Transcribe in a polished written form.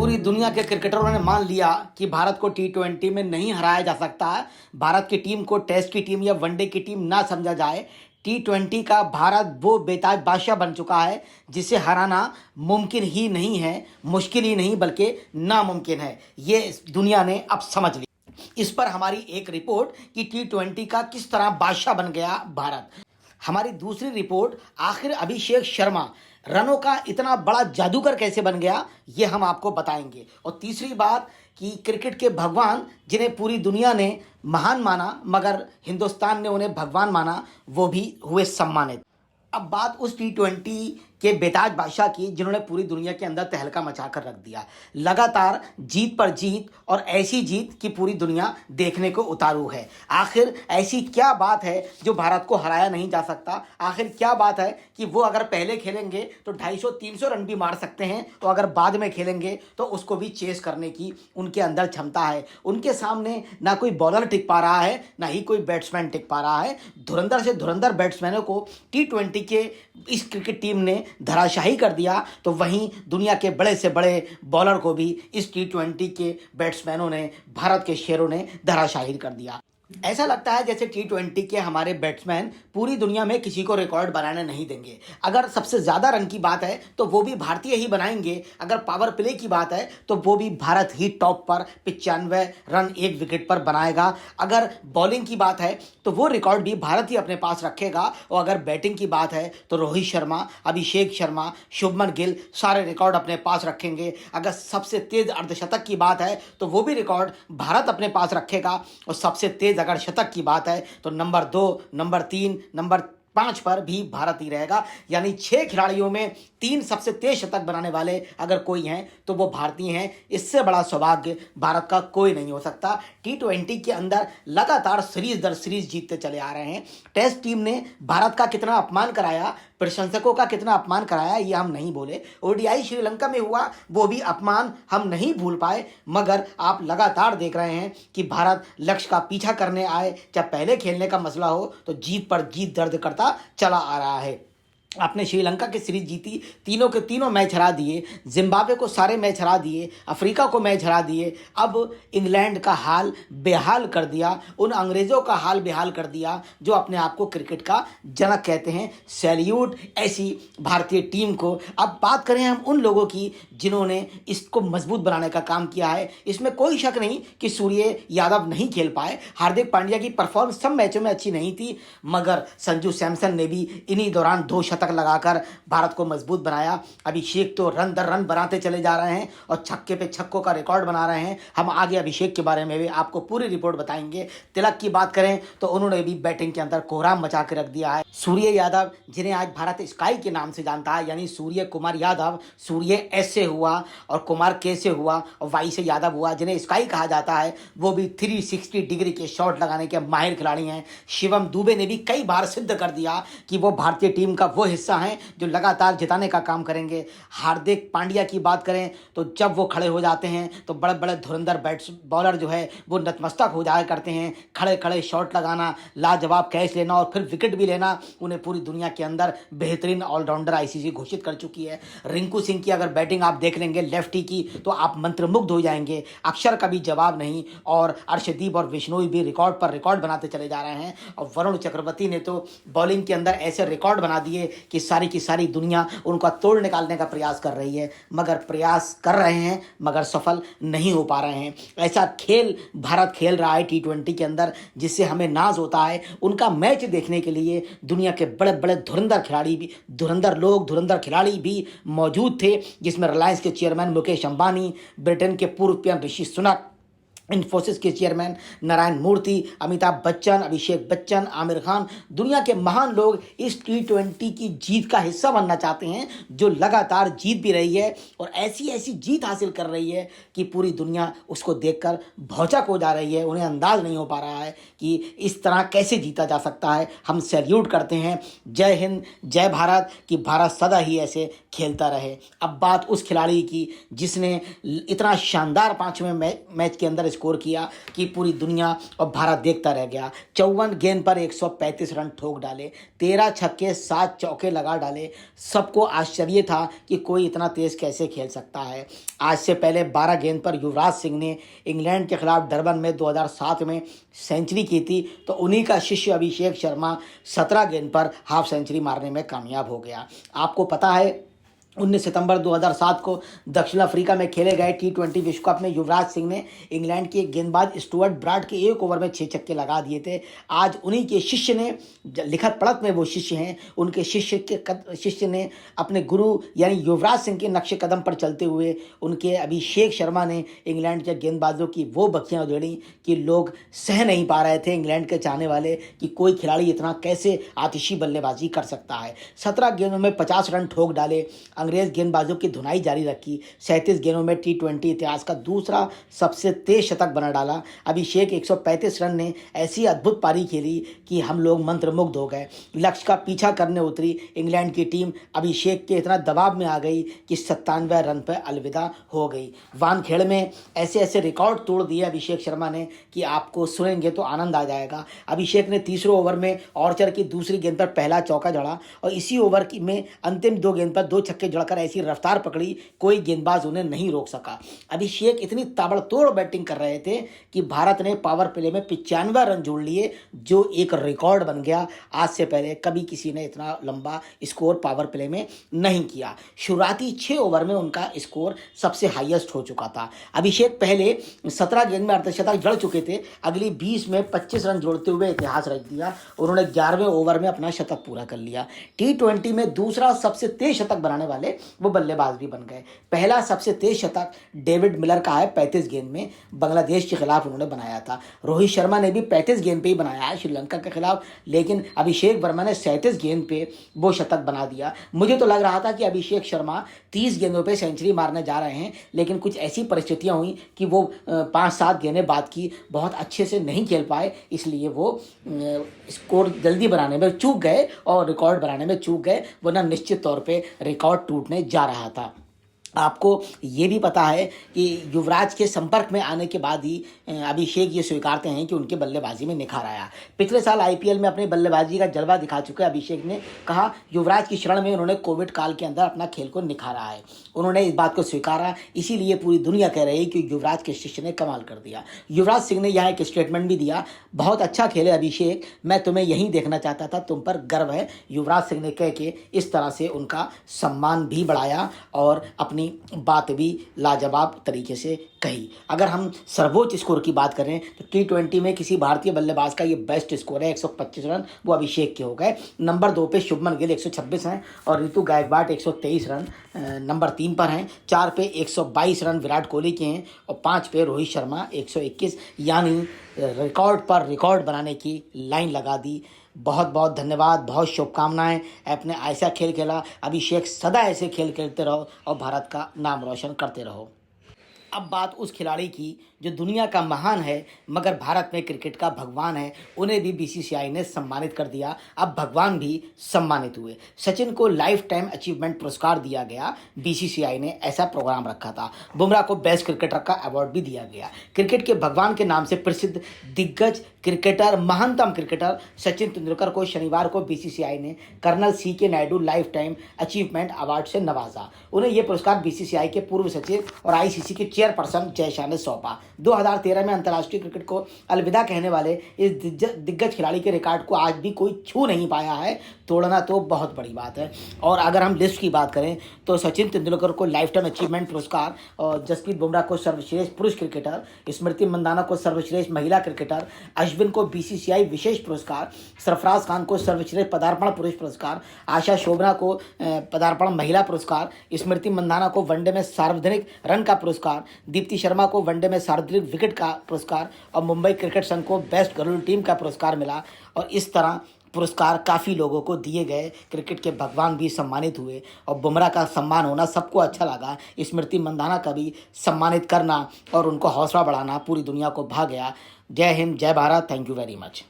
पूरी दुनिया के क्रिकेटरों ने मान लिया कि भारत को टी20 में नहीं हराया जा सकता है। भारत की टीम को टेस्ट की टीम या वनडे की टीम ना समझा जाए। टी20 का भारत वो बेताज बादशाह बन चुका है जिसे हराना मुमकिन ही नहीं है, मुश्किल ही नहीं बल्कि नामुमकिन है। ये दुनिया ने अब समझ लिया। इस पर हमारी एक रिपोर्ट कि टी20 का किस तरह बादशाह बन गया भारत। हमारी दूसरी रिपोर्ट आखिर अभिषेक शर्मा रनों का इतना बड़ा जादूगर कैसे बन गया, ये हम आपको बताएंगे। और तीसरी बात कि क्रिकेट के भगवान जिन्हें पूरी दुनिया ने महान माना मगर हिंदुस्तान ने उन्हें भगवान माना, वो भी हुए सम्मानित। अब बात उस टी20 के बेताज बादशाह की जिन्होंने पूरी दुनिया के अंदर तहलका मचा कर रख दिया। लगातार जीत पर जीत और ऐसी जीत कि पूरी दुनिया देखने को उतारू है। आखिर ऐसी क्या बात है जो भारत को हराया नहीं जा सकता? आखिर क्या बात है कि वो अगर पहले खेलेंगे तो 250-300 रन भी मार सकते हैं, तो अगर बाद में खेलेंगे तो उसको भी चेस करने की उनके अंदर क्षमता है। उनके सामने ना कोई बॉलर टिक पा रहा है, ना ही कोई बैट्समैन टिक पा रहा है। धुरंधर से धुरंधर बैट्समैनों को टी20 के इस क्रिकेट टीम ने धराशाही कर दिया, तो वहीं दुनिया के बड़े से बड़े बॉलर को भी इस टी20 के बैट्समैनों ने, भारत के शेरों ने धराशाही कर दिया। ऐसा लगता है जैसे टी20 के हमारे बैट्समैन पूरी दुनिया में किसी को रिकॉर्ड बनाने नहीं देंगे। अगर सबसे ज़्यादा रन की बात है तो वो भी भारतीय ही बनाएंगे। अगर पावर प्ले की बात है तो वो भी भारत ही टॉप पर 95 रन एक विकेट पर बनाएगा। अगर बॉलिंग की बात है तो वो रिकॉर्ड भी भारत ही अपने पास रखेगा। और अगर बैटिंग की बात है तो रोहित शर्मा, अभिषेक शर्मा, शुभमन गिल सारे रिकॉर्ड अपने पास रखेंगे। अगर सबसे तेज अर्धशतक की बात है तो वो भी रिकॉर्ड भारत अपने पास रखेगा। और सबसे तेज अगर शतक की बात है तो नंबर 2, नंबर 3, नंबर 5 पर भी भारत ही रहेगा। यानी 6 खिलाड़ियों में 3 सबसे तेज शतक बनाने वाले अगर कोई हैं तो वो भारतीय हैं। इससे बड़ा सौभाग्य भारत का कोई नहीं हो सकता। टी20 के अंदर लगातार सीरीज दर सीरीज जीतते चले आ रहे हैं। टेस्ट टीम ने भारत का कितना अपमान कराया, प्रशंसकों का कितना अपमान कराया, ये हम नहीं बोले। ओडीआई श्रीलंका में हुआ वो भी अपमान हम नहीं भूल पाए। मगर आप लगातार देख रहे हैं कि भारत लक्ष्य का पीछा करने आए, चाहे पहले खेलने का मसला हो तो जीत पर जीत दर्ज करता चला आ रहा है। आपने श्रीलंका की सीरीज जीती, तीनों के तीनों मैच हरा दिए, जिम्बाब्वे को सारे मैच हरा दिए, अफ्रीका को मैच हरा दिए। अब इंग्लैंड का हाल बेहाल कर दिया, उन अंग्रेज़ों का हाल बेहाल कर दिया जो अपने आप को क्रिकेट का जनक कहते हैं। सैल्यूट ऐसी भारतीय टीम को। अब बात करें हम उन लोगों की जिन्होंने इसको मजबूत बनाने का काम किया है। इसमें कोई शक नहीं कि सूर्य यादव नहीं खेल पाए। हार्दिक पांड्या की परफॉर्मेंस सब मैचों में अच्छी नहीं थी, मगर संजू सैमसन ने भी इन्हीं दौरान 2 शतक लगाकर भारत को मजबूत बनाया। अभिषेक तो रन दर रन बनाते चले जा रहे हैं और छक्के पे छक्कों का रिकॉर्ड बना रहे हैं। हम आगे अभिषेक के बारे में भी आपको पूरी रिपोर्ट बताएंगे। तिलक की बात करें तो उन्होंने भी बैटिंग के अंदर कोहराम मचा के रख दिया है। सूर्य यादव जिन्हें आज भारत स्काई के नाम से जानता है, यानी सूर्य कुमार यादव, सूर्य एस से हुआ और कुमार के से हुआ और वाई से यादव हुआ, जिन्हें स्काई कहा जाता है, वो भी 360 डिग्री के शॉट लगाने के माहिर खिलाड़ी हैं। शिवम दुबे ने भी कई बार सिद्ध कर दिया कि वो भारतीय टीम का वो हिस्सा हैं जो लगातार जिताने का काम करेंगे। हार्दिक पांड्या की बात करें तो जब वो खड़े हो जाते हैं तो बड़े बड़े धुरंधर बॉलर जो है वो नतमस्तक हो जाया करते हैं। खड़े खड़े शॉट लगाना, लाजवाब कैच लेना और फिर विकेट भी लेना, उन्हें पूरी दुनिया के अंदर बेहतरीन ऑलराउंडर आईसीसी घोषित कर चुकी है। रिंकू सिंह की अगर बैटिंग आप देख लेंगे लेफ्टी की तो आप मंत्रमुग्ध हो जाएंगे। अक्षर का भी जवाब नहीं। और अर्शदीप और विश्नोई भी रिकॉर्ड पर रिकॉर्ड बनाते चले जा रहे हैं। और वरुण चक्रवर्ती ने तो बॉलिंग के अंदर ऐसे रिकॉर्ड बना दिए कि सारी की सारी दुनिया उनका तोड़ निकालने का प्रयास कर रही है। मगर प्रयास कर रहे हैं मगर सफल नहीं हो पा रहे हैं। ऐसा खेल भारत खेल रहा है टी20 के अंदर जिससे हमें नाज होता है। उनका मैच देखने के लिए दुनिया के बड़े बड़े धुरंधर खिलाड़ी भी, धुरंधर लोग, धुरंधर खिलाड़ी भी मौजूद थे, जिसमें रिलायंस के चेयरमैन मुकेश अंबानी, ब्रिटेन के पूर्व पीएम ऋषि सुनक, इन्फोसिस के चेयरमैन नारायण मूर्ति, अमिताभ बच्चन, अभिषेक बच्चन, आमिर खान, दुनिया के महान लोग इस टी20 की जीत का हिस्सा बनना चाहते हैं, जो लगातार जीत भी रही है और ऐसी ऐसी जीत हासिल कर रही है कि पूरी दुनिया उसको देखकर भौचक हो जा रही है। उन्हें अंदाज नहीं हो पा रहा है कि इस तरह कैसे जीता जा सकता है। हम सैल्यूट करते हैं। जय हिंद, जय भारत, कि भारत सदा ही ऐसे खेलता रहे। अब बात उस खिलाड़ी की जिसने इतना शानदार 5वें मैच के अंदर स्कोर किया कि पूरी दुनिया और भारत देखता रह गया। 54 गेंद पर 135 रन ठोक डाले, 13 छक्के 7 चौके लगा डाले। सबको आश्चर्य था कि कोई इतना तेज कैसे खेल सकता है। आज से पहले 12 गेंद पर युवराज सिंह ने इंग्लैंड के खिलाफ डरबन में 2007 में सेंचुरी की थी, तो उन्हीं का शिष्य अभिषेक शर्मा 17 गेंद पर हाफ सेंचुरी मारने में कामयाब हो गया। आपको पता है 19 सितंबर 2007 को दक्षिण अफ्रीका में खेले गए T20 विश्व कप में युवराज सिंह ने इंग्लैंड के गेंदबाज स्टुअर्ट ब्राड के 1 ओवर में 6 छक्के लगा दिए थे। आज उन्हीं के शिष्य ने, लिखत पढ़त में वो शिष्य हैं, उनके शिष्य ने अपने गुरु यानी युवराज सिंह के नक्शे कदम पर चलते हुए उनके अभिषेक शर्मा ने इंग्लैंड के गेंदबाजों की वो बखियाँ उधेड़ी कि लोग सह नहीं पा रहे थे, इंग्लैंड के चाहने वाले, कि कोई खिलाड़ी इतना कैसे आतिशी बल्लेबाजी कर सकता है। 17 गेंदों में 50 रन ठोक डाले। अंग्रेज गेंदबाजों की धुनाई जारी रखी। 37 गेंदों में T20 इतिहास का दूसरा सबसे तेज शतक बना डाला। अभिषेक 135 रन ने ऐसी अद्भुत पारी खेली कि हम लोग मंत्रमुग्ध हो गए। लक्ष्य का पीछा करने उतरी इंग्लैंड की टीम अभिषेक के इतना दबाव में आ गई कि 97 रन पर अलविदा हो गई। वानखेड़ में ऐसे ऐसे रिकॉर्ड तोड़ दिए अभिषेक शर्मा ने कि आपको सुनेंगे तो आनंद आ जाएगा। अभिषेक ने तीसरे ओवर में ऑर्चर की दूसरी गेंद पर पहला चौका जड़ा और इसी ओवर में अंतिम 2 गेंद पर 2 छक्के जड़कर ऐसी रफ्तार पकड़ी, कोई गेंदबाज उन्हें नहीं रोक सका। अभिषेक इतनी ताबड़तोड़ बैटिंग कर रहे थे कि भारत ने पावर प्ले में 95 रन जोड़ लिए, जो एक रिकॉर्ड बन गया। आज से पहले कभी किसी ने इतना लंबा स्कोर पावर प्ले में नहीं किया। शुरुआती 6 ओवर में उनका स्कोर सबसे हाईएस्ट हो चुका था। अभिषेक पहले 17 गेंद में अर्धशतक जड़ चुके थे, अगली 20 में 25 रन जोड़ते हुए इतिहास रच दिया। उन्होंने 11वें ओवर में अपना शतक पूरा कर लिया। T20 में दूसरा सबसे तेज शतक बनाने वाले वो बल्लेबाज भी बन गए। पहला सबसे तेज शतक डेविड मिलर का है, 35 गेंद में बांग्लादेश के खिलाफ उन्होंने बनाया था। रोहित शर्मा ने भी 35 गेंद पे ही बनाया है श्रीलंका के खिलाफ, लेकिन अभिषेक वर्मा ने 37 गेंद पे वो शतक बना दिया। मुझे तो लग रहा था कि अभिषेक शर्मा 30 गेंदों पे सेंचुरी मारने जा रहे हैं, लेकिन कुछ ऐसी परिस्थितियां हुई कि वो 5-7 गेंदें बाद की बहुत अच्छे से नहीं खेल पाए, इसलिए वो स्कोर जल्दी बनाने में चूक गए और रिकॉर्ड बनाने में चूक गए, वरना निश्चित तौर पे रिकॉर्ड टूटने जा रहा था। आपको ये भी पता है कि युवराज के संपर्क में आने के बाद ही अभिषेक ये स्वीकारते हैं कि उनके बल्लेबाजी में निखार आया। पिछले साल IPL में अपनी बल्लेबाजी का जलवा दिखा चुके अभिषेक ने कहा युवराज की शरण में उन्होंने कोविड काल के अंदर अपना खेल को निखारा है। उन्होंने इस बात को स्वीकारा, इसीलिए पूरी दुनिया कह रही है कि युवराज के शिष्य ने कमाल कर दिया। युवराज सिंह ने यहाँ एक स्टेटमेंट भी दिया, बहुत अच्छा खेले अभिषेक, मैं तुम्हें यहीं देखना चाहता था, तुम पर गर्व है। युवराज सिंह ने कह के इस तरह से उनका सम्मान भी बढ़ाया और अपनी बात भी लाजवाब तरीके से कही। अगर हम सर्वोच्च स्कोर की बात करें तो T20 में किसी भारतीय बल्लेबाज का ये बेस्ट स्कोर है, 125 रन, वो अभिषेक के हो गए। नंबर 2 पे शुभमन गिल 126 हैं और ऋतु गायकवाड 123 रन नंबर 3 पर हैं। 4 पे 122 रन विराट कोहली के हैं और 5 पे रोहित शर्मा 121, यानी रिकॉर्ड पर रिकॉर्ड बनाने की लाइन लगा दी। बहुत बहुत धन्यवाद, बहुत शुभकामनाएं। आपने ऐसा खेल खेला, अभिषेक सदा ऐसे खेल खेलते रहो और भारत का नाम रोशन करते रहो। अब बात उस खिलाड़ी की जो दुनिया का महान है मगर भारत में क्रिकेट का भगवान है, उन्हें भी BCCI ने सम्मानित कर दिया। अब भगवान भी सम्मानित हुए। सचिन को लाइफ टाइम अचीवमेंट पुरस्कार दिया गया, BCCI ने ऐसा प्रोग्राम रखा था। बुमराह को बेस्ट क्रिकेटर का अवार्ड भी दिया गया। क्रिकेट के भगवान के नाम से प्रसिद्ध दिग्गज क्रिकेटर, महानतम क्रिकेटर सचिन तेंदुलकर को शनिवार को BCCI ने colonel CK Naidu lifetime achievement award से नवाजा। उन्हें यह पुरस्कार BCCI के पूर्व सचिव और ICC के चेयरपर्सन जय शाह ने सौंपा। 2013 में अंतर्राष्ट्रीय क्रिकेट को अलविदा कहने वाले इस दिग्गज खिलाड़ी के रिकॉर्ड को आज भी कोई छू नहीं पाया है, तोड़ना तो बहुत बड़ी बात है। और अगर हम लिस्ट की बात करें तो सचिन तेंदुलकर को लाइफ टाइम अचीवमेंट पुरस्कार, और जसप्रीत बुमराह को सर्वश्रेष्ठ पुरुष क्रिकेटर, स्मृति मंदाना को सर्वश्रेष्ठ महिला क्रिकेटर, अश्विन को BCCI विशेष पुरस्कार, सरफराज खान को सर्वश्रेष्ठ पदार्पण पुरुष पुरस्कार, आशा शोभना को पदार्पण महिला पुरस्कार, स्मृति मंदाना को वनडे में सार्वजनिक रन का पुरस्कार, दीप्ति शर्मा को वनडे में सार्वजनिक विकेट का पुरस्कार और मुंबई क्रिकेट संघ को बेस्ट घरेलू टीम का पुरस्कार मिला। और इस तरह पुरस्कार काफ़ी लोगों को दिए गए। क्रिकेट के भगवान भी सम्मानित हुए और बुमराह का सम्मान होना सबको अच्छा लगा। स्मृति मंदाना का भी सम्मानित करना और उनको हौसला बढ़ाना पूरी दुनिया को भा गया। जय हिंद, जय Bharat, thank you very much.